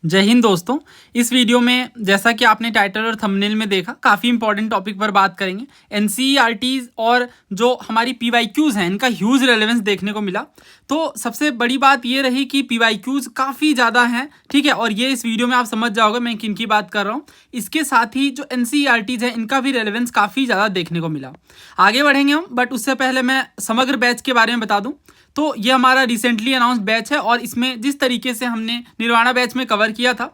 जय हिंद दोस्तों। इस वीडियो में जैसा कि आपने टाइटल और थंबनेल में देखा, काफ़ी इंपॉर्टेंट टॉपिक पर बात करेंगे। एनसीईआरटीज और जो हमारी पीवाईक्यूज़ हैं, इनका ह्यूज रेलेवेंस देखने को मिला। तो सबसे बड़ी बात ये रही कि पीवाईक्यूज़ काफ़ी ज़्यादा हैं, ठीक है। और ये इस वीडियो में आप समझ जाओगे मैं किन की बात कर रहा हूँ। इसके साथ ही जो एनसीईआरटीज है, इनका भी रेलेवेंस काफ़ी ज़्यादा देखने को मिला। आगे बढ़ेंगे हम, बट उससे पहले मैं समग्र बैच के बारे में बता दूँ। तो ये हमारा रिसेंटली अनाउंस बैच है और इसमें जिस तरीके से हमने निर्वाणा बैच में कवर किया था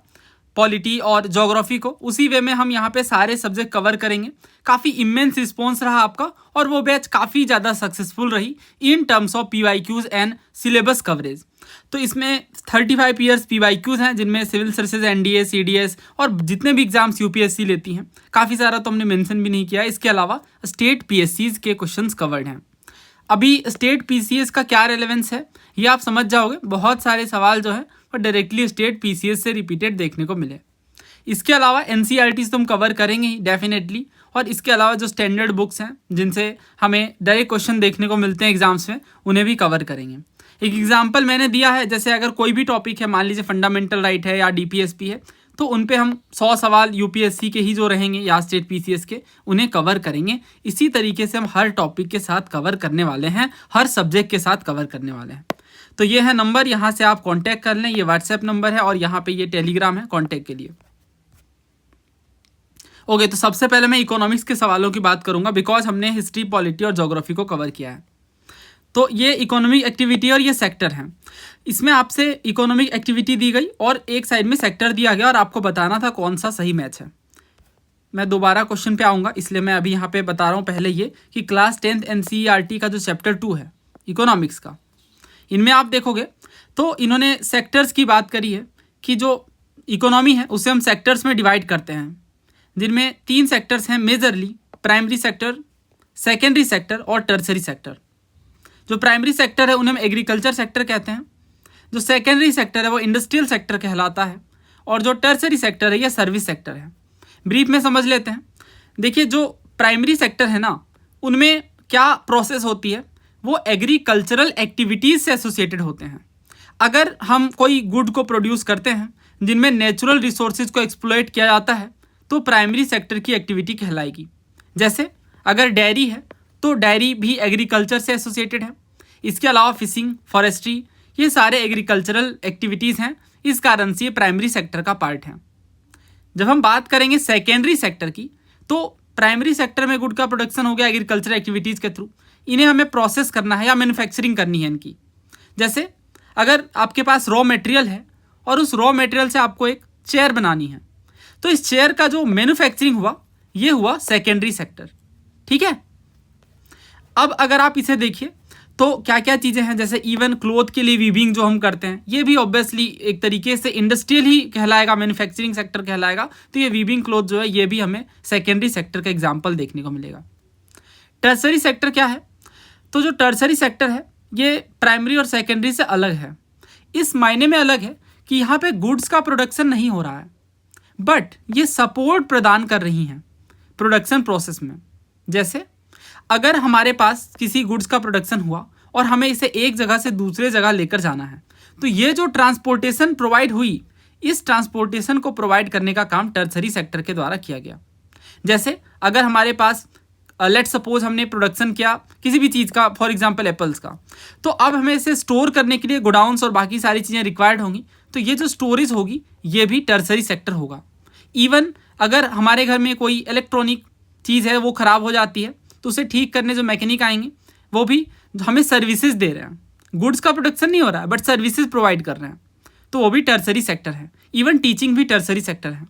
पॉलिटी और ज्योग्राफी को, उसी वे में हम यहाँ पे सारे सब्जेक्ट कवर करेंगे। काफ़ी इमेंस रिस्पॉन्स रहा आपका और वो बैच काफ़ी ज़्यादा सक्सेसफुल रही in terms of PYQs and syllabus coverage. तो इसमें 35 ईयर्स पीवाईक्यूज़ हैं, जिनमें सिविल सर्विसेज, एनडीए, सीडीएस और जितने भी एग्जाम्स यूपीएससी लेती हैं, काफ़ी सारा तो हमने मेंशन भी नहीं किया। इसके अलावा स्टेट पीएससीज के क्वेश्चंस कवर्ड हैं। अभी स्टेट पीसीएस का क्या रेलेवेंस है ये आप समझ जाओगे। बहुत सारे सवाल जो है वो डायरेक्टली स्टेट पीसीएस से रिपीटेड देखने को मिले। इसके अलावा एनसीईआरटीज तो हम कवर करेंगे ही डेफिनेटली, और इसके अलावा जो स्टैंडर्ड बुक्स हैं जिनसे हमें डायरेक्ट क्वेश्चन देखने को मिलते हैं एग्जाम्स में, उन्हें भी कवर करेंगे। एक एग्जाम्पल मैंने दिया है, जैसे अगर कोई भी टॉपिक है, मान लीजिए फंडामेंटल राइट है या डीपीएसपी है, तो उन पे हम 100 सवाल यूपीएससी के ही जो रहेंगे या स्टेट पीसीएस के, उन्हें कवर करेंगे। इसी तरीके से हम हर टॉपिक के साथ कवर करने वाले हैं, हर सब्जेक्ट के साथ कवर करने वाले हैं। तो ये है नंबर, यहाँ से आप कांटेक्ट कर लें। ये व्हाट्सएप नंबर है और यहाँ पे ये टेलीग्राम है कांटेक्ट के लिए। ओके, तो सबसे पहले मैं इकोनॉमिक्स के सवालों की बात करूंगा, बिकॉज हमने हिस्ट्री, पॉलिटी और ज्योग्राफी को कवर किया है। तो ये इकोनॉमिक एक्टिविटी और ये सेक्टर हैं। इसमें आपसे इकोनॉमिक एक्टिविटी दी गई और एक साइड में सेक्टर दिया गया और आपको बताना था कौन सा सही मैच है। मैं दोबारा क्वेश्चन पे आऊँगा, इसलिए मैं अभी यहाँ पे बता रहा हूँ पहले ये कि क्लास 10th एनसीईआरटी का जो चैप्टर 2 है इकोनॉमिक्स का, इनमें आप देखोगे तो इन्होंने सेक्टर्स की बात करी है कि जो इकोनॉमी है उसे हम सेक्टर्स में डिवाइड करते हैं, जिनमें 3 सेक्टर्स हैं majorly: primary sector, secondary sector और टर्सरी सेक्टर। जो प्राइमरी सेक्टर है उन्हें हम एग्रीकल्चर सेक्टर कहते हैं, जो सेकेंडरी सेक्टर है वो इंडस्ट्रियल सेक्टर कहलाता है, और जो टर्सरी सेक्टर है ये सर्विस सेक्टर है। ब्रीफ में समझ लेते हैं। देखिए, जो प्राइमरी सेक्टर है ना, उनमें क्या प्रोसेस होती है, वो एग्रीकल्चरल एक्टिविटीज़ से एसोसिएटेड होते हैं। अगर हम कोई गुड को प्रोड्यूस करते हैं जिनमें नेचुरल रिसोर्सेज को एक्सप्लॉइट किया जाता है, तो प्राइमरी सेक्टर की एक्टिविटी कहलाएगी। जैसे अगर डेयरी है तो डेयरी भी एग्रीकल्चर से एसोसिएटेड है। इसके अलावा फिशिंग, फॉरेस्ट्री, ये सारे एग्रीकल्चरल एक्टिविटीज़ हैं, इस कारण से ये प्राइमरी सेक्टर का पार्ट है। जब हम बात करेंगे सेकेंडरी सेक्टर की, तो प्राइमरी सेक्टर में गुड का प्रोडक्शन हो गया एग्रीकल्चरल एक्टिविटीज़ के थ्रू, इन्हें हमें प्रोसेस करना है या मैन्युफैक्चरिंग करनी है इनकी। जैसे अगर आपके पास रॉ मटेरियल है और उस रॉ मटेरियल से आपको एक चेयर बनानी है, तो इस चेयर का जो मैन्युफैक्चरिंग हुआ, ये हुआ सेकेंडरी सेक्टर, ठीक है। अब अगर आप इसे देखिए तो क्या क्या चीज़ें हैं, जैसे इवन क्लोथ के लिए वीविंग जो हम करते हैं, ये भी ऑब्वियसली एक तरीके से इंडस्ट्रियल ही कहलाएगा, मैन्युफैक्चरिंग सेक्टर कहलाएगा। तो ये वीविंग क्लोथ जो है, ये भी हमें सेकेंडरी सेक्टर का एग्जाम्पल देखने को मिलेगा। टर्सरी सेक्टर क्या है? तो जो टर्सरी सेक्टर है ये प्राइमरी और सेकेंडरी से अलग है। इस मायने में अलग है कि यहाँ पे गुड्स का प्रोडक्शन नहीं हो रहा है, बट ये सपोर्ट प्रदान कर रही हैं प्रोडक्शन प्रोसेस में। जैसे अगर हमारे पास किसी गुड्स का प्रोडक्शन हुआ और हमें इसे एक जगह से दूसरे जगह लेकर जाना है, तो ये जो ट्रांसपोर्टेशन प्रोवाइड हुई, इस ट्रांसपोर्टेशन को प्रोवाइड करने का काम टर्सरी सेक्टर के द्वारा किया गया। जैसे अगर हमारे पास लेट सपोज हमने प्रोडक्शन किया किसी भी चीज़ का, फॉर एग्जांपल एप्पल्स का, तो अब हमें इसे स्टोर करने के लिए गोडाउन्स और बाकी सारी चीज़ें रिक्वायर्ड होंगी, तो ये जो स्टोरेज होगी ये भी टर्सरी सेक्टर होगा। इवन अगर हमारे घर में कोई इलेक्ट्रॉनिक चीज़ है वो ख़राब हो जाती है, तो उसे ठीक करने जो मैकेनिक आएंगे वो भी हमें सर्विसेज दे रहे हैं। गुड्स का प्रोडक्शन नहीं हो रहा है बट सर्विसेज प्रोवाइड कर रहे हैं, तो वो भी टर्सरी सेक्टर है। इवन टीचिंग भी टर्सरी सेक्टर है।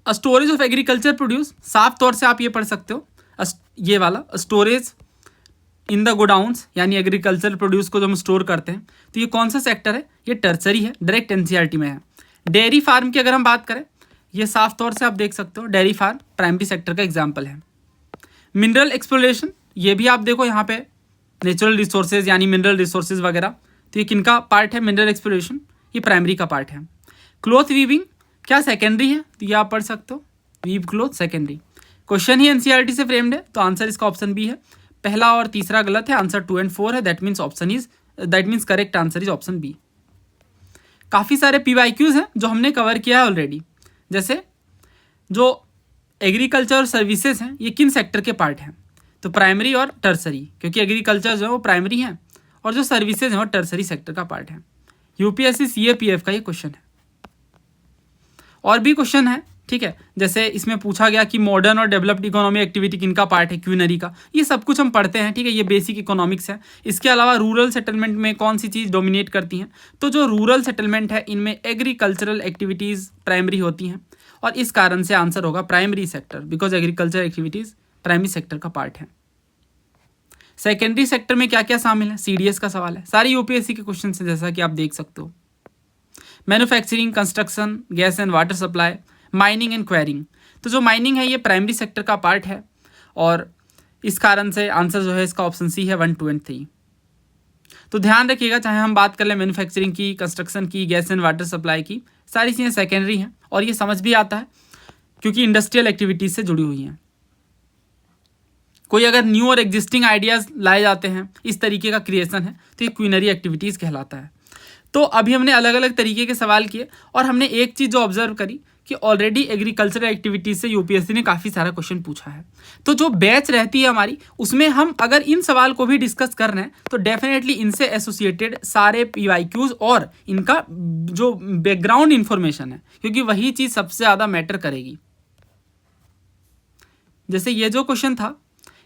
स्टोरेज ऑफ एग्रीकल्चर प्रोड्यूस, साफ तौर से आप ये पढ़ सकते हो, ये वाला स्टोरेज इन द गोडाउन्स, यानी एग्रीकल्चर प्रोड्यूस को जो हम स्टोर करते हैं, तो ये कौन सा सेक्टर है? ये टर्सरी है, डायरेक्ट एनसीईआरटी में है। डेयरी फार्म की अगर हम बात करें, ये साफ तौर से आप देख सकते हो डेयरी फार्म प्राइमरी सेक्टर का एग्जाम्पल है। मिनरल एक्सप्लोरेशन, ये भी आप देखो यहाँ पे नेचुरल रिसोर्सेज यानी मिनरल रिसोर्सेज वगैरह, तो ये किनका पार्ट है? मिनरल एक्सप्लोरेशन, ये प्राइमरी का पार्ट है। क्लॉथ वीविंग क्या सेकेंडरी है? तो ये आप पढ़ सकते हो, वीव क्लॉथ सेकेंडरी। क्वेश्चन ही एनसीईआरटी से फ्रेम्ड है, तो आंसर इसका ऑप्शन बी है। पहला और तीसरा गलत है, आंसर 2 और 4 है, that means correct answer is option B. काफ़ी सारे PYQs हैं जो हमने कवर किया है ऑलरेडी। जैसे जो एग्रीकल्चर और सर्विसेज हैं ये किन सेक्टर के पार्ट हैं, तो प्राइमरी और टर्सरी, क्योंकि एग्रीकल्चर जो है वो प्राइमरी हैं और जो सर्विसेज हैं वो टर्सरी सेक्टर का पार्ट है। UPSC CAPF का ये क्वेश्चन है। और भी क्वेश्चन है, ठीक है, जैसे इसमें पूछा गया कि मॉडर्न और डेवलप्ड इकोनॉमी एक्टिविटी किनका पार्ट है, क्यूनरी का। ये सब कुछ हम पढ़ते हैं, ठीक है, ये बेसिक इकोनॉमिक्स है। इसके अलावा रूरल सेटलमेंट में कौन सी चीज़ डोमिनेट करती हैं, तो जो रूरल सेटलमेंट है इनमें एग्रीकल्चरल एक्टिविटीज़ प्राइमरी होती हैं और इस कारण से आंसर होगा primary sector, because agriculture activities primary sector का पार्ट है। सेकेंडरी सेक्टर में क्या क्या शामिल है, CDS का सवाल है, सारी UPSC के क्वेश्चन है जैसा कि आप देख सकते हो। Manufacturing, construction, gas and water supply, mining and quarrying. तो जो माइनिंग है ये प्राइमरी सेक्टर का पार्ट है और इस कारण से आंसर जो है इसका ऑप्शन C है 1, 2 एंड 3। तो ध्यान रखिएगा, चाहे हम बात कर लें मैन्युफैक्चरिंग की, कंस्ट्रक्शन की, गैस एंड वाटर सप्लाई की, सारी चीज़ें सेकेंडरी हैं और ये समझ भी आता है क्योंकि इंडस्ट्रियल एक्टिविटीज़ से जुड़ी हुई हैं। कोई अगर न्यू और एग्जिस्टिंग आइडियाज़ लाए जाते हैं, इस तरीके का क्रिएशन है, तो ये क्वीनरी एक्टिविटीज़ कहलाता है। तो अभी हमने अलग अलग तरीके के सवाल किए और हमने एक चीज़ जो ऑब्जर्व करी कि ऑलरेडी एग्रीकल्चरल एक्टिविटीज़ से UPSC ने काफ़ी सारा क्वेश्चन पूछा है। तो जो बैच रहती है हमारी उसमें हम अगर इन सवाल को भी डिस्कस कर रहे हैं तो डेफिनेटली इनसे एसोसिएटेड सारे PYQs और इनका जो बैकग्राउंड इन्फॉर्मेशन है, क्योंकि वही चीज़ सबसे ज़्यादा मैटर करेगी। जैसे ये जो क्वेश्चन था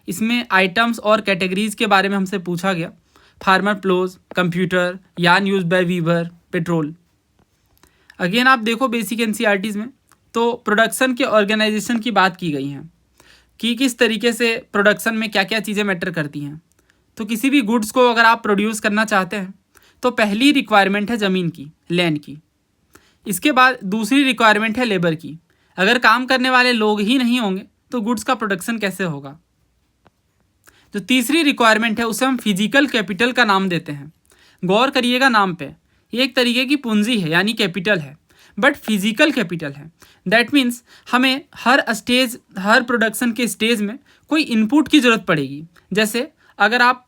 इसमें आइटम्स और कैटेगरीज के बारे में हमसे पूछा गया, farmer ploughs, computer, yarn use by weaver, petrol. Again आप देखो बेसिक NCERTs में तो प्रोडक्शन के ऑर्गेनाइजेशन की बात की गई है कि किस तरीके से प्रोडक्शन में क्या क्या चीज़ें मैटर करती हैं। तो किसी भी गुड्स को अगर आप प्रोड्यूस करना चाहते हैं तो पहली रिक्वायरमेंट है ज़मीन की, लैंड की। इसके बाद दूसरी रिक्वायरमेंट है लेबर की। अगर काम करने वाले लोग ही नहीं होंगे तो गुड्स का प्रोडक्शन कैसे होगा। जो तीसरी रिक्वायरमेंट है उसे हम फिजिकल कैपिटल का नाम देते हैं। गौर करिएगा नाम पे, ये एक तरीके की पूंजी है यानी कैपिटल है, बट फिजिकल कैपिटल है। दैट मीन्स हमें हर स्टेज, हर प्रोडक्शन के स्टेज में कोई इनपुट की ज़रूरत पड़ेगी। जैसे अगर आप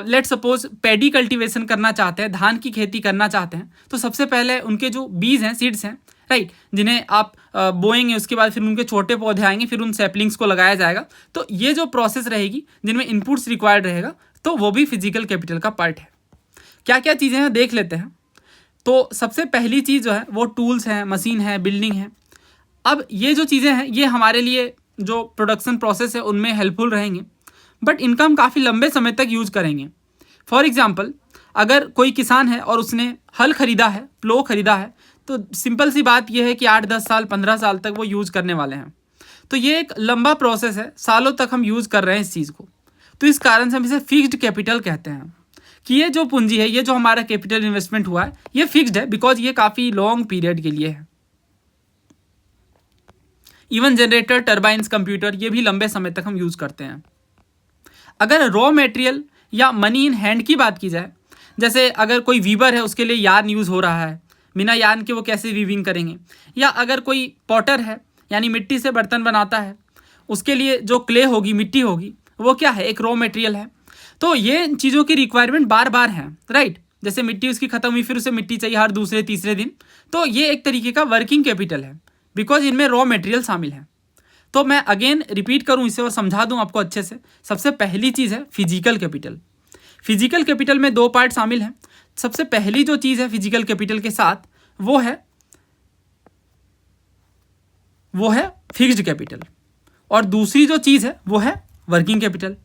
लेट सपोज पैडी कल्टीवेशन करना चाहते हैं, धान की खेती करना चाहते हैं, तो सबसे पहले उनके जो बीज हैं, सीड्स हैं, राइट, जिन्हें आप बोएंगे, उसके बाद फिर उनके छोटे पौधे आएंगे, फिर उन सैपलिंग्स को लगाया जाएगा। तो ये जो प्रोसेस रहेगी जिनमें इनपुट्स रिक्वायर्ड रहेगा, तो वो भी फिजिकल कैपिटल का पार्ट है। क्या क्या चीज़ें हैं देख लेते हैं। तो सबसे पहली चीज़ जो है वो टूल्स हैं, मशीन है, बिल्डिंग है। अब ये जो चीज़ें हैं ये हमारे लिए जो प्रोडक्शन प्रोसेस है उनमें हेल्पफुल रहेंगे, बट इनका हम काफ़ी लंबे समय तक यूज़ करेंगे। फॉर एग्जाम्पल, अगर कोई किसान है और उसने हल खरीदा है, प्लो खरीदा है, तो सिंपल सी बात यह है कि 8-10 साल 15 साल तक वो यूज़ करने वाले हैं। तो ये एक लंबा प्रोसेस है, सालों तक हम यूज़ कर रहे हैं इस चीज़ को। तो इस कारण से हम इसे फिक्स्ड कैपिटल कहते हैं कि ये जो पूंजी है, ये जो हमारा कैपिटल इन्वेस्टमेंट हुआ है, ये फिक्स्ड है बिकॉज ये काफ़ी लॉन्ग पीरियड के लिए है। इवन जनरेटर, टर्बाइंस, कंप्यूटर, ये भी लंबे समय तक हम यूज़ करते हैं। अगर रॉ मटेरियल या मनी इन हैंड की बात की जाए, जैसे अगर कोई वीवर है उसके लिए यार्न यूज़ हो रहा है, बिना यार्न के वो कैसे वीविंग करेंगे, या अगर कोई पॉटर है यानी मिट्टी से बर्तन बनाता है, उसके लिए जो क्ले होगी, मिट्टी होगी, वो क्या है, एक रॉ मटेरियल है। तो ये चीज़ों की रिक्वायरमेंट बार बार है, राइट। जैसे मिट्टी उसकी ख़त्म हुई, फिर उसे मिट्टी चाहिए हर दूसरे तीसरे दिन। तो ये एक तरीके का वर्किंग कैपिटल है बिकॉज इनमें रॉ मटेरियल शामिल है। तो मैं अगेन रिपीट करूं इसे और समझा दूं आपको अच्छे से। सबसे पहली चीज़ है फिजिकल कैपिटल। फिजिकल कैपिटल में 2 पार्ट शामिल हैं। सबसे पहली जो चीज़ है फिजिकल कैपिटल के साथ वो है फिक्स्ड कैपिटल, और दूसरी जो चीज़ है वो है वर्किंग कैपिटल।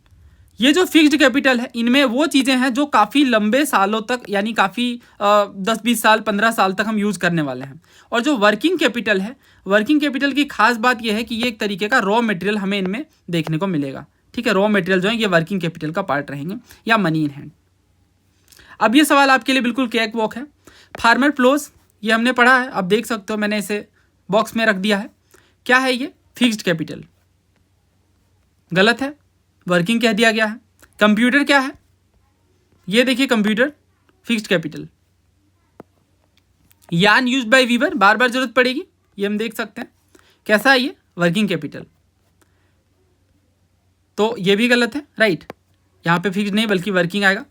ये जो फिक्स्ड कैपिटल है इनमें वो चीज़ें हैं जो काफ़ी लंबे सालों तक यानी काफ़ी 10-20 साल 15 साल तक हम यूज़ करने वाले हैं। और जो वर्किंग कैपिटल है, वर्किंग कैपिटल की खास बात यह है कि ये एक तरीके का रॉ मटेरियल हमें इनमें देखने को मिलेगा। ठीक है, रॉ मटेरियल जो है ये वर्किंग कैपिटल का पार्ट रहेंगे या मनी इन हैंड। अब ये सवाल आपके लिए बिल्कुल कैक वॉक है। फार्मर प्लोज ये हमने पढ़ा है, आप देख सकते हो मैंने इसे बॉक्स में रख दिया है। क्या है ये? Fixed capital. गलत है, वर्किंग कह दिया गया है। कंप्यूटर क्या है? ये देखिए computer fixed capital. Yarn used by weaver, बार बार जरूरत पड़ेगी, ये हम देख सकते हैं। कैसा है ये? Working capital. तो ये भी गलत है, राइट। यहाँ पे फिक्स्ड नहीं बल्कि वर्किंग आएगा।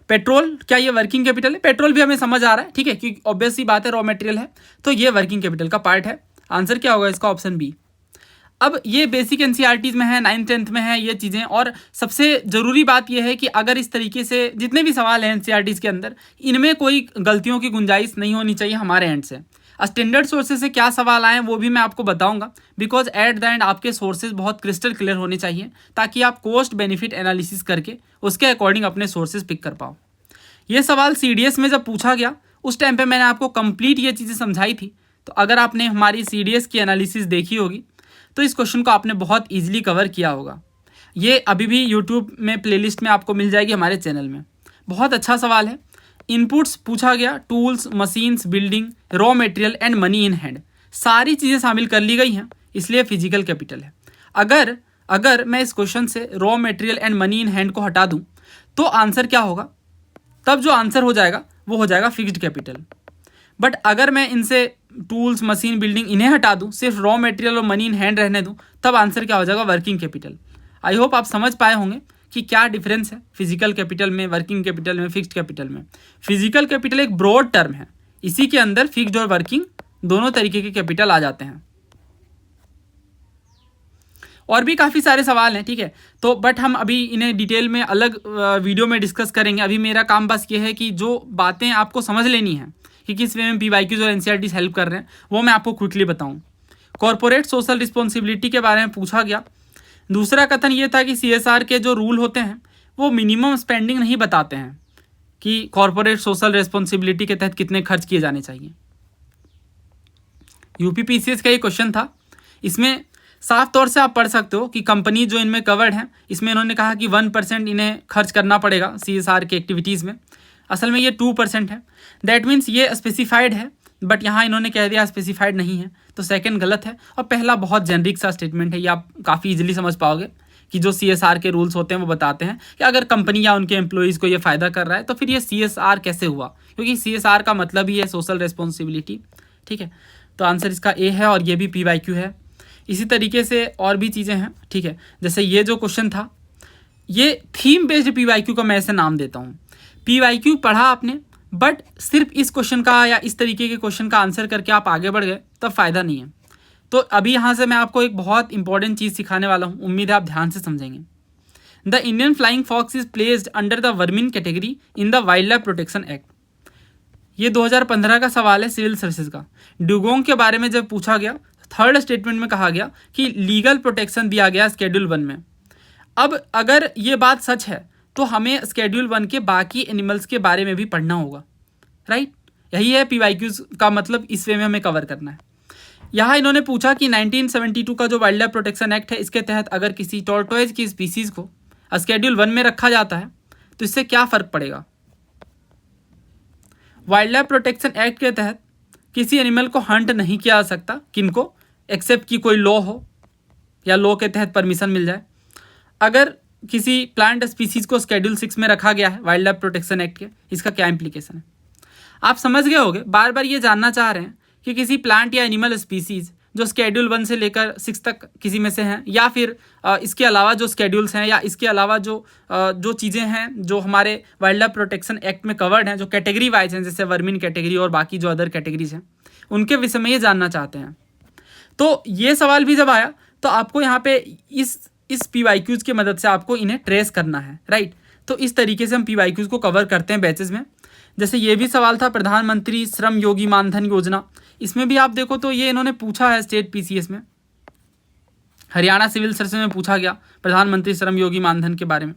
पेट्रोल, क्या ये वर्किंग कैपिटल है? पेट्रोल भी हमें समझ आ रहा है, ठीक है, क्योंकि ऑब्वियस सी बात है रॉ मटेरियल है, तो ये वर्किंग कैपिटल का पार्ट है। आंसर क्या होगा इसका? Option B. अब ये बेसिक एनसीईआरटीज में है, 9th-10th में है ये चीज़ें। और सबसे ज़रूरी बात ये है कि अगर इस तरीके से जितने भी सवाल हैं एनसीईआरटीज के अंदर, इनमें कोई गलतियों की गुंजाइश नहीं होनी चाहिए हमारे एंड से। स्टैंडर्ड सोर्सेज से क्या सवाल आए वो भी मैं आपको बताऊंगा, बिकॉज एट द एंड आपके सोर्सेज बहुत क्रिस्टल क्लियर होने चाहिए, ताकि आप कॉस्ट बेनिफिट एनालिसिस करके उसके अकॉर्डिंग अपने सोर्सेज पिक कर पाओ। ये सवाल सीडीएस में जब पूछा गया उस टाइम पे मैंने आपको कंप्लीट ये चीज़ें समझाई थी, तो अगर आपने हमारी सीडीएस की एनालिसिस देखी होगी तो इस क्वेश्चन को आपने बहुत ईजिली कवर किया होगा। ये अभी भी यूट्यूब में प्लेलिस्ट में आपको मिल जाएगी हमारे चैनल में। बहुत अच्छा सवाल है। इनपुट्स पूछा गया, tools, machines, building, raw material and money in hand, सारी चीज़ें शामिल कर ली गई हैं, इसलिए फिजिकल कैपिटल है। अगर मैं इस क्वेश्चन से raw material and money in hand को हटा दूं तो आंसर क्या होगा? तब जो आंसर हो जाएगा वो हो जाएगा फिक्स्ड कैपिटल। बट अगर मैं इनसे टूल्स, मशीन, बिल्डिंग इन्हें हटा दूं, सिर्फ रॉ मटेरियल और मनी इन हैंड रहने दूं, तब आंसर क्या हो जाएगा? Working capital. आई होप आप समझ पाए होंगे कि क्या डिफरेंस है फिजिकल कैपिटल में, वर्किंग कैपिटल में, फिक्स्ड कैपिटल में। फिजिकल कैपिटल एक ब्रॉड टर्म है, इसी के अंदर फिक्स्ड और वर्किंग दोनों तरीके के कैपिटल आ जाते हैं। और भी काफ़ी सारे सवाल हैं, ठीक है, तो बट हम अभी इन्हें डिटेल में अलग वीडियो में डिस्कस करेंगे। अभी मेरा काम बस ये है कि जो बातें आपको समझ लेनी है कि किस वे में पीवाईक्यूज और एनसीईआरटीज हेल्प कर रहे हैं, वो मैं आपको क्विकली बताऊं। कॉर्पोरेट सोशल रिस्पॉन्सिबिलिटी के बारे में पूछा गया। दूसरा कथन ये था कि सीएसआर के जो रूल होते हैं वो मिनिमम स्पेंडिंग नहीं बताते हैं कि कॉर्पोरेट सोशल रिस्पॉन्सिबिलिटी के तहत कितने खर्च किए जाने चाहिए। यूपीपीसीएस का ये क्वेश्चन था, इसमें साफ तौर से आप पढ़ सकते हो कि कंपनी जो इनमें कवर्ड है, इसमें इन्होंने कहा कि 1% इन्हें खर्च करना पड़ेगा सीएसआर के एक्टिविटीज़ में। असल में ये 2% है। दैट मीन्स ये स्पेसिफाइड है, बट यहाँ इन्होंने कह दिया स्पेसिफाइड नहीं है, तो सेकंड गलत है। और पहला बहुत जेनरिक सा स्टेटमेंट है, ये आप काफ़ी इजीली समझ पाओगे कि जो सीएसआर के रूल्स होते हैं वो बताते हैं कि अगर कंपनी या उनके एम्प्लॉयज़ को ये फ़ायदा कर रहा है तो फिर ये सीएसआर कैसे हुआ, क्योंकि सीएसआर का मतलब ही है सोशल रिस्पॉन्सिबिलिटी, ठीक है। तो आंसर इसका ए है और ये भी पीवाईक्यू है। इसी तरीके से और भी चीज़ें हैं, ठीक है, जैसे ये जो क्वेश्चन था ये थीम बेस्ड पीवाईक्यू का मैं ऐसे नाम देता हूँ। पीवाईक्यू पढ़ा आपने, बट सिर्फ इस क्वेश्चन का या इस तरीके के क्वेश्चन का आंसर करके आप आगे बढ़ गए तब फ़ायदा नहीं है। तो अभी यहाँ से मैं आपको एक बहुत इंपॉर्टेंट चीज़ सिखाने वाला हूँ, उम्मीद है आप ध्यान से समझेंगे। The Indian flying fox is placed under the vermin category in the wildlife protection act. ये 2015 का सवाल है सिविल सर्विसेज का। ड्यूगोंग के बारे में जब पूछा गया, थर्ड स्टेटमेंट में कहा गया कि लीगल प्रोटेक्शन दिया गया स्केड्यूल 1 में। अब अगर ये बात सच है तो हमें स्केड्यूल 1 के बाकी एनिमल्स के बारे में भी पढ़ना होगा, राइट। यही है पीवाईक्यूज का मतलब, इस वे में हमें कवर करना है। यहाँ इन्होंने पूछा कि 1972 का जो वाइल्ड लाइफ प्रोटेक्शन एक्ट है, इसके तहत अगर किसी टॉर्टोइज की स्पीसीज को स्केड्यूल 1 में रखा जाता है तो इससे क्या फ़र्क पड़ेगा। वाइल्ड लाइफ प्रोटेक्शन एक्ट के तहत किसी एनिमल को हंट नहीं किया जा सकता, किनको, एक्सेप्ट कि कोई लॉ हो या लॉ के तहत परमिशन मिल जाए। अगर किसी प्लांट स्पीसीज को स्केड्यूल 6 में रखा गया है वाइल्ड लाइफ प्रोटेक्शन एक्ट के, इसका क्या इम्प्लीकेशन है आप समझ गए होंगे। बार बार ये जानना चाह रहे हैं कि किसी प्लांट या एनिमल स्पीसीज जो स्केड्यूल 1 से लेकर 6 तक किसी में से हैं, या फिर इसके अलावा जो स्केड्यूल्स हैं, या इसके अलावा जो चीज़ें हैं जो हमारे वाइल्ड लाइफ प्रोटेक्शन एक्ट में कवर्ड हैं, जो कैटेगरी वाइज हैं, जैसे वर्मिन कैटेगरी और बाकी जो अदर कैटेगरीज हैं, उनके विषय में ये जानना चाहते हैं। तो ये सवाल भी जब आया तो आपको यहाँ पे इस पीवाईक्यूज की मदद से आपको इन्हें ट्रेस करना है, राइट। तो इस तरीके से हम पीवाईक्यूज को कवर करते हैं बैचेज में। जैसे ये भी सवाल था प्रधानमंत्री श्रम योगी मानधन योजना, इसमें भी आप देखो तो ये इन्होंने पूछा है स्टेट पीसीएस में, हरियाणा सिविल सर्विस में पूछा गया प्रधानमंत्री श्रम योगी मानधन के बारे में।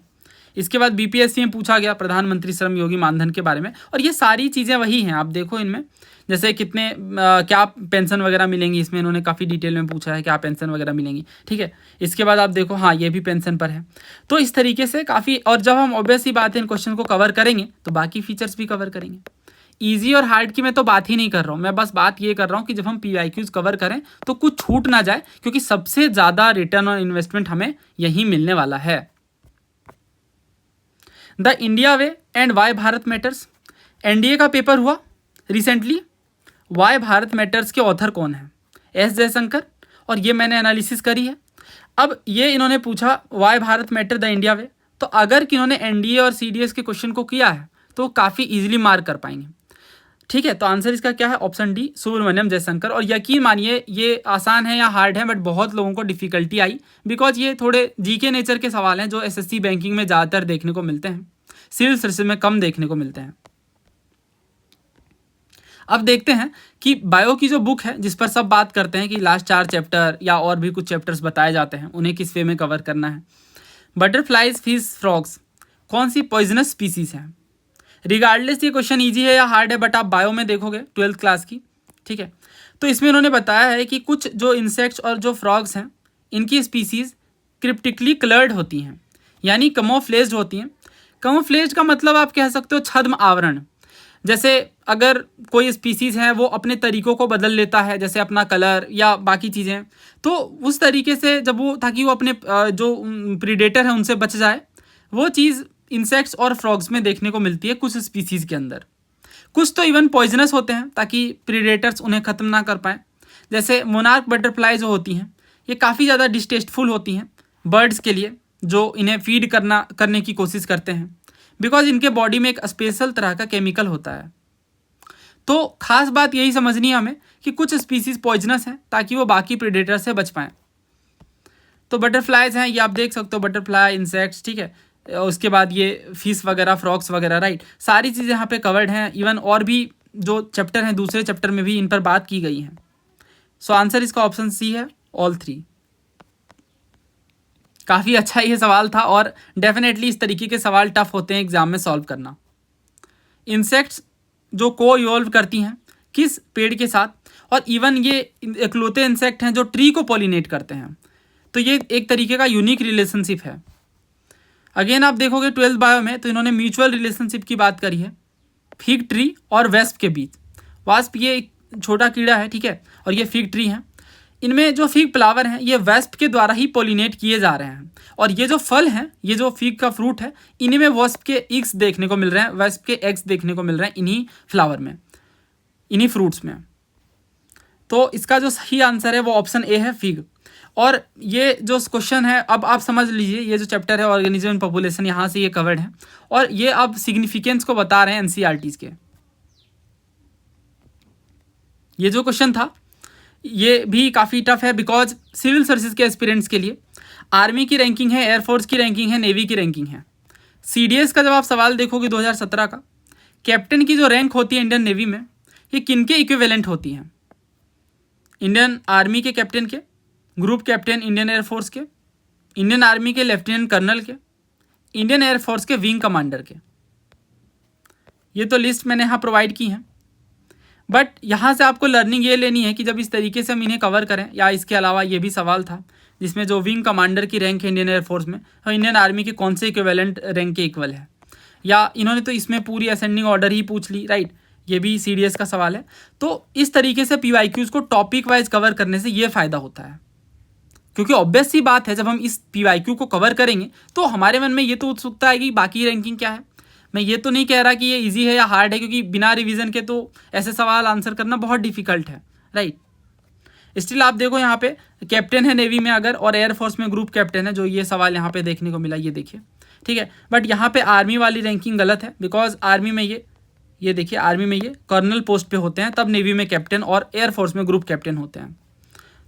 इसके बाद बीपीएससी में पूछा गया प्रधानमंत्री श्रम योगी मानधन के बारे में। और ये सारी चीज़ें वही हैं, आप देखो इनमें जैसे कितने क्या पेंशन वगैरह मिलेंगी, इसमें इन्होंने काफ़ी डिटेल में पूछा है क्या पेंशन वगैरह मिलेंगी, ठीक है। इसके बाद आप देखो, हाँ ये भी पेंशन पर है। तो इस तरीके से काफ़ी, और जब हम ऑब्वियस ही बात है इन क्वेश्चन को कवर करेंगे तो बाकी फीचर्स भी कवर करेंगे। ईजी और हार्ड की मैं तो बात ही नहीं कर रहा हूँ, मैं बस बात ये कर रहा हूँ कि जब हम पीवाईक्यूज कवर करें तो कुछ छूट ना जाए, क्योंकि सबसे ज़्यादा रिटर्न ऑन इन्वेस्टमेंट हमें यही मिलने वाला है। The India way and why Bharat matters, NDA का पेपर हुआ रिसेंटली। वाई भारत मैटर्स के ऑथर कौन है? एस जयशंकर, और ये मैंने एनालिसिस करी है। अब ये इन्होंने पूछा why Bharat matter the India way, तो अगर कि इन्होंने एनडीए और सीडीएस के क्वेश्चन को किया है तो काफ़ी इजीली मार्क कर पाएंगे। ठीक है, तो आंसर इसका क्या है? Option D, Subrahmanyam Jaishankar. और यकीन मानिए ये आसान है या हार्ड है, बट बहुत लोगों को डिफिकल्टी आई, बिकॉज ये थोड़े जीके नेचर के सवाल हैं जो एसएससी बैंकिंग में ज़्यादातर देखने को मिलते हैं, सिविल सर्विसेज में कम देखने को मिलते हैं। अब देखते हैं कि बायो की जो बुक है जिस पर सब बात करते हैं कि लास्ट 4 चैप्टर या और भी कुछ चैप्टर्स बताए जाते हैं, उन्हें किस वे में कवर करना है। बटरफ्लाइज, फिश, फ्रॉग्स कौन सी पॉइजनस स्पीसीज हैं? रिगार्डलेस ये क्वेश्चन ईजी है या हार्ड है, बट आप बायो में देखोगे 12th क्लास की, ठीक है, तो इसमें उन्होंने बताया है कि कुछ जो इंसेक्ट्स और जो फ्रॉग्स हैं इनकी स्पीसीज क्रिप्टिकली कलर्ड होती हैं, यानी कमोफ्लेज्ड होती हैं। कमोफ्लेज्ड का मतलब आप कह सकते हो छद्म आवरण। जैसे अगर कोई स्पीसीज़ है वो अपने तरीक़ों को बदल लेता है, जैसे अपना कलर या बाकी चीज़ें, तो उस तरीके से जब वो, ताकि वो अपने जो प्रीडेटर है उनसे बच जाए, वो चीज़ इंसेक्ट्स और फ्रॉग्स में देखने को मिलती है कुछ स्पीसीज़ के अंदर। कुछ तो इवन पॉइजनस होते हैं ताकि प्रीडेटर्स उन्हें ख़त्म ना कर पाएँ। जैसे मोनार्क बटरफ्लाई जो होती हैं ये काफ़ी ज़्यादा डिस्टेस्टफुल होती हैं बर्ड्स के लिए जो इन्हें फीड करने की कोशिश करते हैं, बिकॉज इनके बॉडी में एक स्पेशल तरह का केमिकल होता है। तो खास बात यही समझनी है हमें कि कुछ स्पीसीज पॉइजनस हैं ताकि वो बाकी प्रेडेटर से बच पाएँ। तो बटरफ्लाइज हैं, ये आप देख सकते हो, बटरफ्लाई, इंसेक्ट्स, ठीक है, उसके बाद ये फिश वगैरह, फ्रॉग्स वगैरह, राइट, सारी चीज़ें यहाँ पे कवर्ड हैं। इवन और भी जो चैप्टर हैं दूसरे चैप्टर में भी इन पर बात की गई हैं। सो आंसर इसका ऑप्शन सी है, ऑल 3। काफ़ी अच्छा ये सवाल था और डेफिनेटली इस तरीके के सवाल टफ होते हैं एग्जाम में सॉल्व करना। इंसेक्ट्स जो को इवॉल्व करती हैं किस पेड़ के साथ, और इवन ये इकलौते इंसेक्ट हैं जो ट्री को पॉलिनेट करते हैं, तो ये एक तरीके का यूनिक रिलेशनशिप है। अगेन आप देखोगे 12th बायो में तो इन्होंने म्यूचुअल रिलेशनशिप की बात करी है फिग ट्री और वेस्प के बीच। वास्प ये एक छोटा कीड़ा है, ठीक है, और ये फिग ट्री है। इनमें जो फिग फ्लावर हैं ये वेस्प के द्वारा ही पॉलिनेट किए जा रहे हैं, और ये जो फल हैं, ये जो फिग का फ्रूट है, इन्हीं में वेस्प के एग्स देखने को मिल रहे हैं, वेस्प के एग्स देखने को मिल रहे हैं इन्हीं फ्लावर में, इन्हीं फ्रूट्स में। तो इसका जो सही आंसर है वो ऑप्शन ए है, फिग। और ये जो क्वेश्चन है, अब आप समझ लीजिए, ये जो चैप्टर है ऑर्गेनिज्म एंड पॉपुलेशन, यहाँ से ये कवर्ड है, और ये अब सिग्निफिकेंस को बता रहे हैं एनसीईआरटीज़ के। ये जो क्वेश्चन था ये भी काफ़ी टफ है, बिकॉज सिविल सर्विसेज के एस्पिरेंट्स के लिए आर्मी की रैंकिंग है, एयरफोर्स की रैंकिंग है, नेवी की रैंकिंग है। सीडीएस का जब आप सवाल देखोगे 2017 का, कैप्टन की जो रैंक होती है इंडियन नेवी में, ये किनके इक्विवेलेंट होती हैं? इंडियन आर्मी के कैप्टन के, ग्रुप कैप्टन इंडियन एयरफोर्स के, इंडियन आर्मी के लेफ्टिनेंट कर्नल के, इंडियन एयरफोर्स के विंग कमांडर के। ये तो लिस्ट मैंने यहाँ प्रोवाइड की है, बट यहाँ से आपको लर्निंग ये लेनी है कि जब इस तरीके से हम इन्हें कवर करें, या इसके अलावा ये भी सवाल था जिसमें जो विंग कमांडर की रैंक है इंडियन एयरफोर्स में, और इंडियन आर्मी के कौन से इक्विवेलेंट रैंक के इक्वल है, या इन्होंने तो इसमें पूरी असेंडिंग ऑर्डर ही पूछ ली, राइट, ये भी सीडीएस का सवाल है। तो इस तरीके से पीवाईक्यूज़ को टॉपिक वाइज कवर करने से ये फ़ायदा होता है, क्योंकि ऑब्वियस सी बात है जब हम इस पीवाईक्यू को कवर करेंगे तो हमारे मन में ये तो उत्सुकता है कि बाकी रैंकिंग क्या है। मैं ये तो नहीं कह रहा कि ये इजी है या हार्ड है, क्योंकि बिना रिवीजन के तो ऐसे सवाल आंसर करना बहुत डिफिकल्ट है, राइट। स्टिल आप देखो यहाँ पे कैप्टन है नेवी में अगर, और एयरफोर्स में ग्रुप कैप्टन है, जो ये सवाल यहाँ पे देखने को मिला, ये देखिए, ठीक है। बट यहाँ पे आर्मी वाली रैंकिंग गलत है, बिकॉज आर्मी में ये देखिए, आर्मी में ये कर्नल पोस्ट पे होते हैं, तब नेवी में कैप्टन और एयरफोर्स में ग्रुप कैप्टन होते हैं।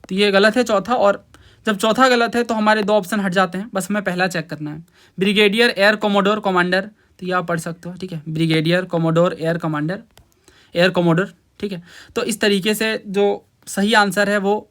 तो ये गलत है चौथा, और जब चौथा गलत है तो हमारे 2 ऑप्शन हट जाते हैं, बस हमें पहला चेक करना है। ब्रिगेडियर, एयर कोमोडोर, कमांडर, तो ये आप पढ़ सकते हो, ठीक है, brigadier, commodore, air commander, air commodore, ठीक है। तो इस तरीके से जो सही आंसर है वो,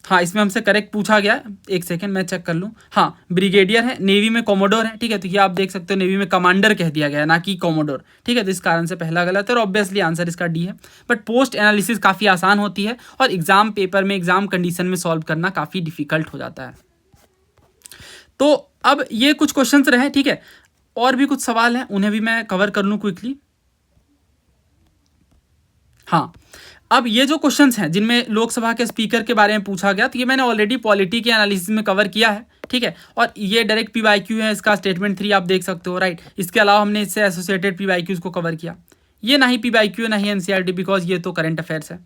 हाँ, इसमें हमसे करेक्ट पूछा गया, एक सेकेंड मैं चेक कर लूँ, हाँ, ब्रिगेडियर है, नेवी में कोमोडोर है, ठीक है, तो ये आप देख सकते हो नेवी में कमांडर कह दिया गया है, ना कि कोमोडोर, ठीक है, तो इस कारण से पहला गलत है, और ऑब्वियसली आंसर इसका डी है। बट पोस्ट एनालिसिस काफ़ी आसान होती है, और एग्जाम पेपर में, एग्जाम कंडीशन में सॉल्व करना काफ़ी डिफिकल्ट हो जाता है। तो अब ये कुछ क्वेश्चंस रहे, ठीक है, और भी कुछ सवाल हैं, उन्हें भी मैं कवर कर लूँ क्विकली। हाँ, अब ये जो क्वेश्चंस हैं जिनमें लोकसभा के स्पीकर के बारे में पूछा गया, तो ये मैंने ऑलरेडी पॉलिटी के एनालिसिस में कवर किया है, ठीक है, और ये डायरेक्ट पीवाईक्यू है, इसका स्टेटमेंट 3 आप देख सकते हो, राइट। इसके अलावा हमने इससे एसोसिएटेड पीवाईक्यूज को कवर किया। ये ना ही पीवाईक्यू ना ही एनसीईआरटी, बिकॉज ये तो करंट अफेयर्स है।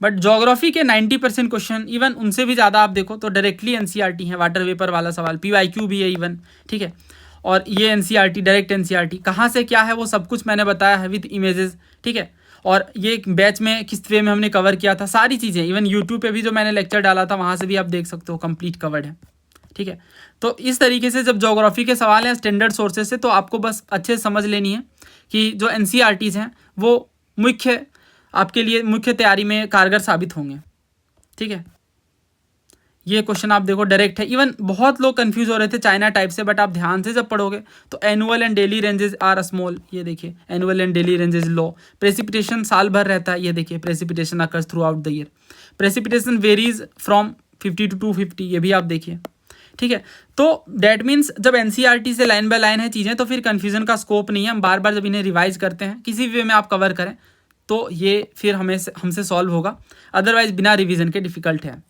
बट ज्योग्राफी के 90% क्वेश्चन, इवन उनसे भी ज़्यादा आप देखो तो डायरेक्टली एनसीईआरटी है, वाटर वेपर वाला सवाल, पीवाईक्यू भी है इवन, ठीक है। और ये एनसीईआरटी, डायरेक्ट एनसीईआरटी कहाँ से क्या है वो सब कुछ मैंने बताया है विद इमेजेस, ठीक है। और ये बैच में किस वे में हमने कवर किया था सारी चीज़ें, इवन यूट्यूब पे भी जो मैंने लेक्चर डाला था वहाँ से भी आप देख सकते हो, कंप्लीट कवर्ड है, ठीक है। तो इस तरीके से जब ज्योग्राफी के सवाल हैं स्टैंडर्ड सोर्सेज से, तो आपको बस अच्छे से समझ लेनी है कि जो एनसीईआरटीज़ हैं वो मुख्य आपके लिए मुख्य तैयारी में कारगर साबित होंगे, ठीक है। ये क्वेश्चन आप देखो डायरेक्ट है। इवन बहुत लोग कंफ्यूज हो रहे थे चाइना टाइप से, बट आप ध्यान से जब पढ़ोगे तो annual and daily ranges are small, ये देखिए annual and daily ranges low. Precipitation साल भर रहता है, ये देखिए precipitation occurs through out the. Precipitation varies from 50 to 250, ये भी आप देखिए, ठीक है। तो डेट मीन्स जब एनसीईआरटी से लाइन बाय लाइन है चीज़ें तो फिर कन्फ्यूजन का स्कोप नहीं है। हम बार बार जब इन्हें रिवाइज करते हैं किसी वे में आप कवर करें तो ये फिर हमसे सॉल्व होगा, अदरवाइज बिना रिवीजन के डिफिकल्ट है।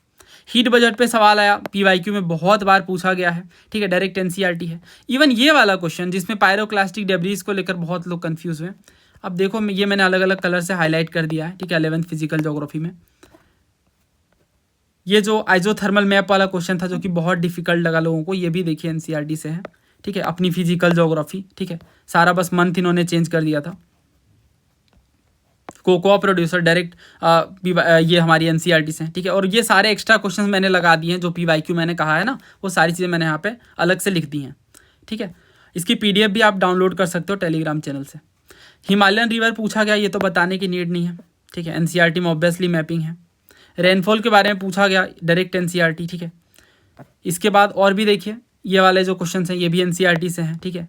हीट बजट पे सवाल आया, पीवाईक्यू में बहुत बार पूछा गया है, ठीक है, डायरेक्ट एनसीईआरटी है। इवन ये वाला क्वेश्चन जिसमें पायरोक्लास्टिक डेब्रीज को लेकर बहुत लोग कंफ्यूज हुए, अब देखो ये मैंने अलग अलग कलर से हाईलाइट कर दिया है, ठीक है, 11th फिजिकल ज्योग्राफी में। ये जो आइजोथर्मल मैप वाला क्वेश्चन था जो कि बहुत डिफिकल्ट लगा लोगों को, ये भी देखिए एनसीईआरटी से है, ठीक है। अपनी फिजिकल ज्योग्राफी, ठीक है, सारा बस मंथ इन्होंने चेंज कर दिया था। कोकोआ प्रोड्यूसर डायरेक्ट ये हमारी एनसीईआरटी से, ठीक है। और ये सारे एक्स्ट्रा क्वेश्चंस मैंने लगा दिए हैं जो पीवाईक्यू मैंने कहा है ना, वो सारी चीज़ें मैंने यहाँ पे अलग से लिख दी हैं, ठीक है। इसकी पीडीएफ भी आप डाउनलोड कर सकते हो टेलीग्राम चैनल से। हिमालयन रिवर पूछा गया, ये तो बताने की नीड नहीं है, ठीक है, एनसीईआरटी में ऑब्वियसली मैपिंग है। रेनफॉल के बारे में पूछा गया, डायरेक्ट एनसीईआरटी, ठीक है। इसके बाद और भी देखिए ये वाले जो क्वेश्चन हैं ये भी एनसीईआरटी से हैं, ठीक है।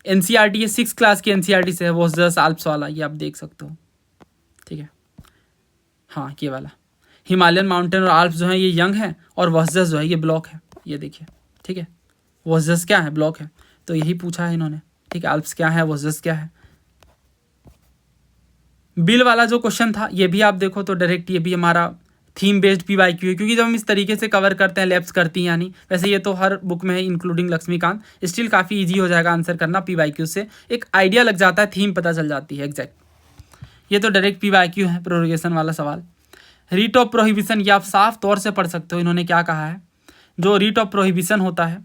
एनसीईआरटी ये 6th क्लास की एनसीईआरटी से है, वोस्जर्स आल्प्स वाला, ये आप देख सकते हो, ठीक है। हाँ ये वाला हिमालयन माउंटेन और आल्प्स जो है ये यंग है, और वोस्जर्स जो है ये ब्लॉक है, ये देखिए, ठीक है। वोस्जर्स क्या है, ब्लॉक है, तो यही पूछा है इन्होंने, ठीक है। आल्प्स क्या है, वोस्जर्स क्या है। बिल वाला जो क्वेश्चन था ये भी आप देखो तो डायरेक्ट ये भी हमारा थीम बेस्ड पीवाईक्यू है, क्योंकि जब हम इस तरीके से कवर करते हैं लैब्स करती हैं यानी, वैसे ये तो हर बुक में है इंक्लूडिंग लक्ष्मीकांत, स्टिल काफ़ी इजी हो जाएगा आंसर करना पीवाईक्यू से, एक आइडिया लग जाता है, थीम पता चल जाती है एग्जैक्ट। ये तो डायरेक्ट पीवाईक्यू है, प्रोरोगेशन वाला सवाल। रीट ऑफ प्रोहिबिशन ये आप साफ तौर से पढ़ सकते हो, इन्होंने क्या कहा है। जो रीट ऑफ प्रोहिबिशन होता है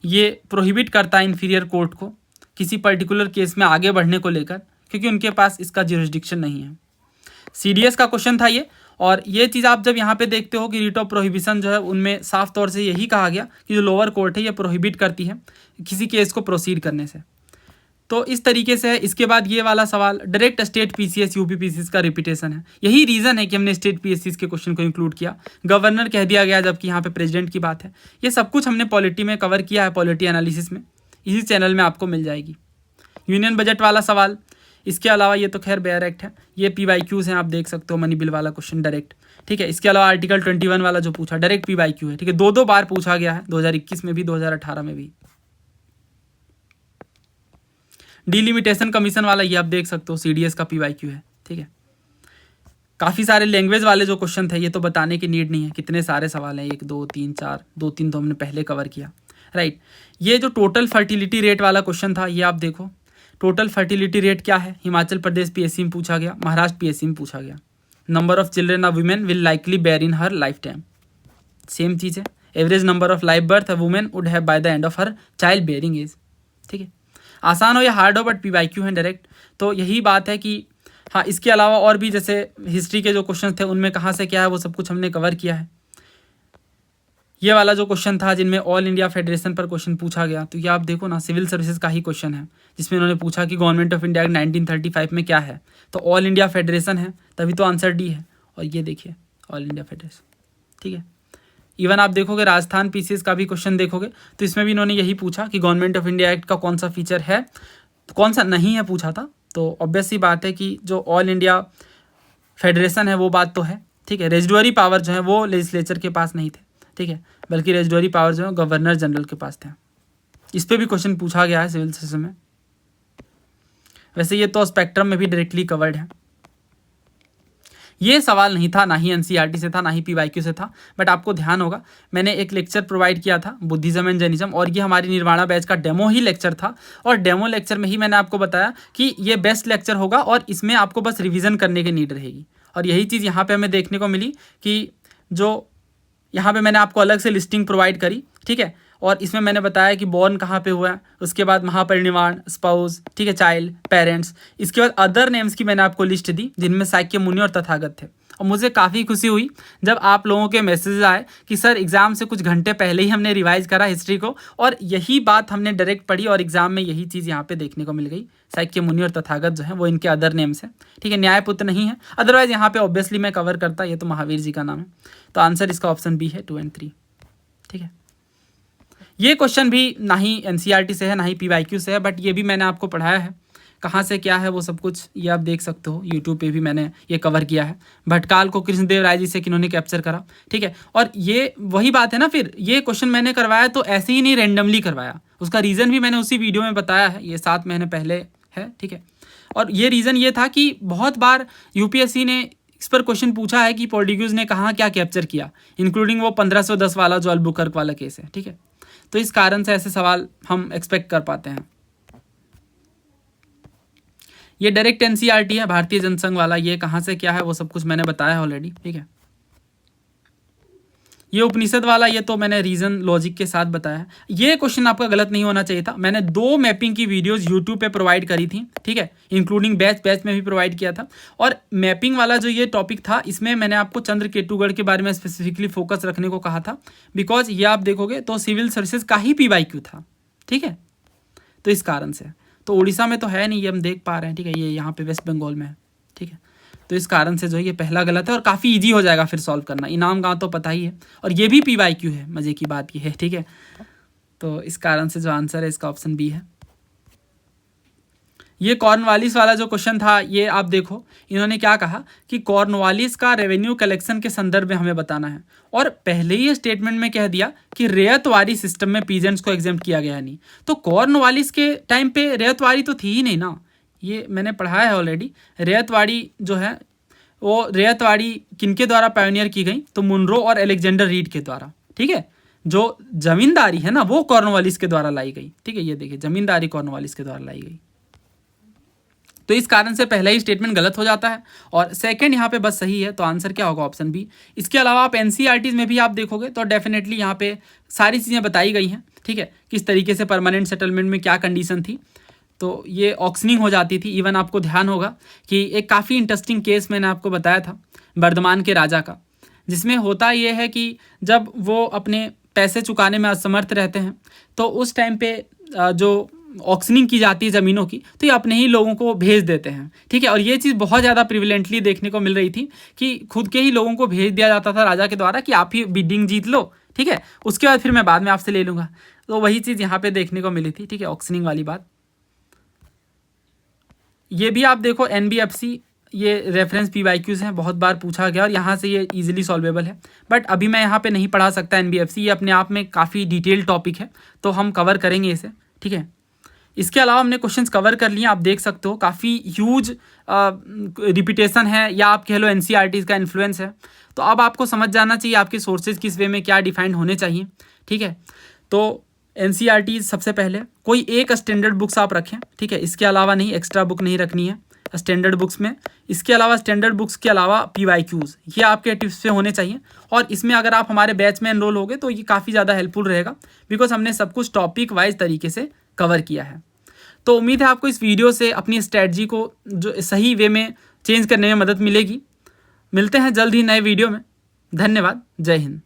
ये प्रोहिबिट करता है इन्फीरियर कोर्ट को किसी पर्टिकुलर केस में आगे बढ़ने को लेकर, क्योंकि उनके पास इसका ज्यूरिसडिक्शन नहीं है। सीडीएस का क्वेश्चन था ये, और ये चीज़ आप जब यहाँ पे देखते हो कि रीट ऑफ प्रोहिबिशन जो है उनमें साफ तौर से यही कहा गया कि जो लोअर कोर्ट है ये प्रोहिबिट करती है किसी केस को प्रोसीड करने से, तो इस तरीके से है। इसके बाद ये वाला सवाल direct state PCS UP PCS का रिपीटेशन है, यही रीज़न है कि हमने स्टेट पीएससीज के क्वेश्चन को इंक्लूड किया। गवर्नर कह दिया गया जबकि यहाँ पे प्रेसिडेंट की बात है। ये सब कुछ हमने पॉलिटी में कवर किया है, पॉलिटी एनालिसिस में, इसी चैनल में आपको मिल जाएगी। यूनियन बजट वाला सवाल, इसके अलावा ये तो खैर डायरेक्ट है, ये पीवाईक्यूज हैं, आप देख सकते हो। मनी बिल वाला क्वेश्चन डायरेक्ट, ठीक है। इसके अलावा आर्टिकल 21 वाला जो पूछा डायरेक्ट पीवाईक्यू है, ठीक है, दो बार पूछा गया है, 2021 में भी 2018 में भी। डिलिमिटेशन कमीशन वाला ये आप देख सकते हो, सीडीएस का पीवाईक्यू है, ठीक है। काफ़ी सारे लैंग्वेज वाले जो क्वेश्चन थे ये तो बताने की नीड नहीं है, कितने सारे सवाल हैं, 1 2 3 4, 2 3 तो हमने पहले कवर किया, राइट। ये जो टोटल फर्टिलिटी रेट वाला क्वेश्चन था ये आप देखो, टोटल फर्टिलिटी रेट क्या है, हिमाचल प्रदेश पीएससी में पूछा गया, महाराष्ट्र पीएससी में पूछा गया। Number of children of women will likely bear in her life time, same चीज़ है। Average number of life birth a women would have by the end of her child bearing age, ठीक है। आसान हो या हार्ड हो but PYQ है direct, तो यही बात है कि हाँ। इसके अलावा और भी जैसे हिस्ट्री के जो क्वेश्चन थे उनमें कहाँ से क्या है वो सब कुछ हमने कवर किया है। ये वाला जो क्वेश्चन था जिनमें ऑल इंडिया फेडरेशन पर क्वेश्चन पूछा गया, तो ये आप देखो ना, सिविल सर्विसेज का ही क्वेश्चन है जिसमें उन्होंने पूछा कि गवर्नमेंट ऑफ इंडिया 1935 में क्या है, तो ऑल इंडिया फेडरेशन है, तभी तो आंसर डी है। और ये देखिए ऑल इंडिया फेडरेशन, ठीक है। इवन आप देखोगे राजस्थान पीसीएस का भी क्वेश्चन देखोगे तो इसमें भी इन्होंने यही पूछा कि गवर्नमेंट ऑफ इंडिया एक्ट का कौन सा फीचर है, कौन सा नहीं है पूछा था। तो ऑब्वियस सी बात है कि जो ऑल इंडिया फेडरेशन है वो बात तो है, ठीक है। रेजिडुअरी पावर जो है वो लेजिस्लेचर के पास नहीं थे, ठीक है, बल्कि रेजिडुअरी पावर जो है गवर्नर जनरल के पास थे। इस पर भी क्वेश्चन पूछा गया है सिविल सर्विस में। वैसे ये तो स्पेक्ट्रम में भी डायरेक्टली कवर्ड है। ये सवाल नहीं था, ना ही एनसीईआरटी से था, ना ही पीवाईक्यू से था, बट आपको ध्यान होगा मैंने एक लेक्चर प्रोवाइड किया था बुद्धिज्म एंड जैनिज्म, और ये हमारी निर्वाणा बैच का डेमो ही लेक्चर था। और डेमो लेक्चर में ही मैंने आपको बताया कि ये बेस्ट लेक्चर होगा और इसमें आपको बस रिवीजन करने की नीड रहेगी। और यही चीज़ यहाँ पे हमें देखने को मिली कि जो यहाँ पे मैंने आपको अलग से लिस्टिंग प्रोवाइड करी, ठीक है। और इसमें मैंने बताया कि बॉर्न कहाँ पे हुआ है, उसके बाद महापरिनिर्वाण, स्पाउस, ठीक है, चाइल्ड, पेरेंट्स, इसके बाद अदर नेम्स की मैंने आपको लिस्ट दी जिनमें शाक्य मुनि और तथागत थे। और मुझे काफ़ी खुशी हुई जब आप लोगों के मैसेज आए कि सर एग्ज़ाम से कुछ घंटे पहले ही हमने रिवाइज करा हिस्ट्री को, और यही बात हमने डायरेक्ट पढ़ी और एग्जाम में यही चीज़ यहाँ पे देखने को मिल गई। शाक्य मुनि और तथागत जो है वो इनके अदर नेम्स हैं, ठीक है, न्यायपुत्र नहीं है, अदरवाइज यहाँ पे ऑब्वियसली मैं कवर करता, ये तो महावीर जी का नाम है। तो आंसर इसका ऑप्शन बी है 2 और 3, ठीक है। ये क्वेश्चन भी ना ही एनसीईआरटी से है ना ही पीवाईक्यू से है, बट ये भी मैंने आपको पढ़ाया है, कहाँ से क्या है वो सब कुछ ये आप देख सकते हो, यूट्यूब पे भी मैंने ये कवर किया है। भटकाल को कृष्णदेव राय जी से किन्होंने कैप्चर करा, ठीक है। और ये वही बात है ना, फिर ये क्वेश्चन मैंने करवाया तो ऐसे ही नहीं रैंडमली करवाया, उसका रीज़न भी मैंने उसी वीडियो में बताया है, ये 7 महीने पहले है, ठीक है। और ये रीज़न ये था कि बहुत बार यूपीएससी ने इस पर क्वेश्चन पूछा है कि पोर्टुगीज ने कहाँ क्या कैप्चर किया, इंक्लूडिंग वो 1510 वाला जो अल्बुकर्क वाला केस है, ठीक है। तो इस कारण से ऐसे सवाल हम एक्सपेक्ट कर पाते हैं। ये डायरेक्ट एनसीईआरटी है, भारतीय जनसंघ वाला, ये कहाँ से क्या है वो सब कुछ मैंने बताया है ऑलरेडी, ठीक है। ये उपनिषद वाला ये तो मैंने रीजन लॉजिक के साथ बताया है। ये क्वेश्चन आपका गलत नहीं होना चाहिए था, मैंने 2 मैपिंग की वीडियोस यूट्यूब पे प्रोवाइड करी थी, ठीक है, इंक्लूडिंग बैच में भी प्रोवाइड किया था। और मैपिंग वाला जो ये टॉपिक था इसमें मैंने आपको चंद्रकेतुगढ़ के बारे में स्पेसिफिकली फोकस रखने को कहा था, बिकॉज ये आप देखोगे तो सिविल सर्विसेज का ही पीवाईक्यू था, ठीक है। तो इस कारण से तो उड़ीसा में तो है नहीं, ये हम देख पा रहे हैं, ठीक है, ये यहाँ पे वेस्ट बंगाल में है, ठीक है। तो इस कारण से जो है ये पहला गलत है और काफ़ी इजी हो जाएगा फिर सॉल्व करना, इनाम गाँव तो पता ही है, और ये भी पीवाईक्यू है, मज़े की बात ये है, ठीक है। तो इस कारण से जो आंसर है इसका ऑप्शन बी है। ये कॉर्नवालिस वाला जो क्वेश्चन था ये आप देखो, इन्होंने क्या कहा कि कॉर्नवालिस का रेवेन्यू कलेक्शन के संदर्भ में हमें बताना है, और पहले ही स्टेटमेंट में कह दिया कि रेयतवारी सिस्टम में पीजेंट्स को एग्जेम्प्ट किया गया नहीं। तो कॉर्नवालिस के टाइम पे रेयतवारी तो थी ही नहीं ना, ये मैंने पढ़ाया है ऑलरेडी। रेयतवाड़ी जो है वो रेयतवाड़ी किनके द्वारा पायोनियर की गई, तो मुनरो और अलेक्जेंडर रीड के द्वारा, ठीक है। जो जमींदारी है ना वो कॉर्नवालिस के द्वारा लाई गई, ठीक है, ये देखिए जमींदारी कॉर्नवालिस के द्वारा लाई गई। तो इस कारण से पहला ही स्टेटमेंट गलत हो जाता है और सेकंड यहाँ पे बस सही है, तो आंसर क्या होगा, ऑप्शन बी। इसके अलावा आप एनसीईआरटी में भी आप देखोगे तो डेफिनेटली यहाँ पे सारी चीज़ें बताई गई हैं, ठीक है, किस तरीके से परमानेंट सेटलमेंट में क्या कंडीशन थी, तो ये ऑक्शनिंग हो जाती थी। इवन आपको ध्यान होगा कि एक काफ़ी इंटरेस्टिंग केस मैंने आपको बताया था वर्धमान के राजा का, जिसमें होता ये है कि जब वो अपने पैसे चुकाने में असमर्थ रहते हैं तो उस टाइम पे जो ऑक्शनिंग की जाती है ज़मीनों की, तो ये अपने ही लोगों को भेज देते हैं, ठीक है। और ये चीज़ बहुत ज़्यादा प्रिविलेंटली देखने को मिल रही थी कि खुद के ही लोगों को भेज दिया जाता था राजा के द्वारा कि आप ही बिडिंग जीत लो, ठीक है, उसके बाद फिर मैं बाद में आपसे ले लूँगा। तो वही चीज़ यहाँ पे देखने को मिली थी, ठीक है, ऑक्शनिंग वाली बात। ये भी आप देखो एनबीएफसी, ये रेफरेंस पीवाईक्यूज हैं, बहुत बार पूछा गया और यहाँ से ये इजीली सॉल्वेबल है, बट अभी मैं यहाँ पे नहीं पढ़ा सकता एनबीएफसी, ये अपने आप में काफ़ी डिटेल टॉपिक है, तो हम कवर करेंगे इसे, ठीक है। इसके अलावा हमने क्वेश्चंस कवर कर लिए, आप देख सकते हो काफ़ी ह्यूज रिपीटेशन है, या आप कह लो एनसीईआरटी का इन्फ्लुएंस है। तो अब आपको समझ जाना चाहिए आपके सोर्सेज किस वे में क्या डिफाइंड होने चाहिए, ठीक है। तो एनसीईआरटी सबसे पहले कोई एक स्टैंडर्ड बुक्स आप रखें, ठीक है, इसके अलावा नहीं, एक्स्ट्रा बुक नहीं रखनी है स्टैंडर्ड बुक्स में। इसके अलावा स्टैंडर्ड बुक्स के अलावा पीवाईक्यूज ये आपके टिप्स पे होने चाहिए, और इसमें अगर आप हमारे बैच में एनरोल होगे तो ये काफ़ी ज़्यादा हेल्पफुल रहेगा, बिकॉज हमने सब कुछ टॉपिक वाइज तरीके से कवर किया है। तो उम्मीद है आपको इस वीडियो से अपनी स्ट्रैटेजी को जो सही वे में चेंज करने में मदद मिलेगी। मिलते हैं जल्द ही नए वीडियो में, धन्यवाद, जय हिंद।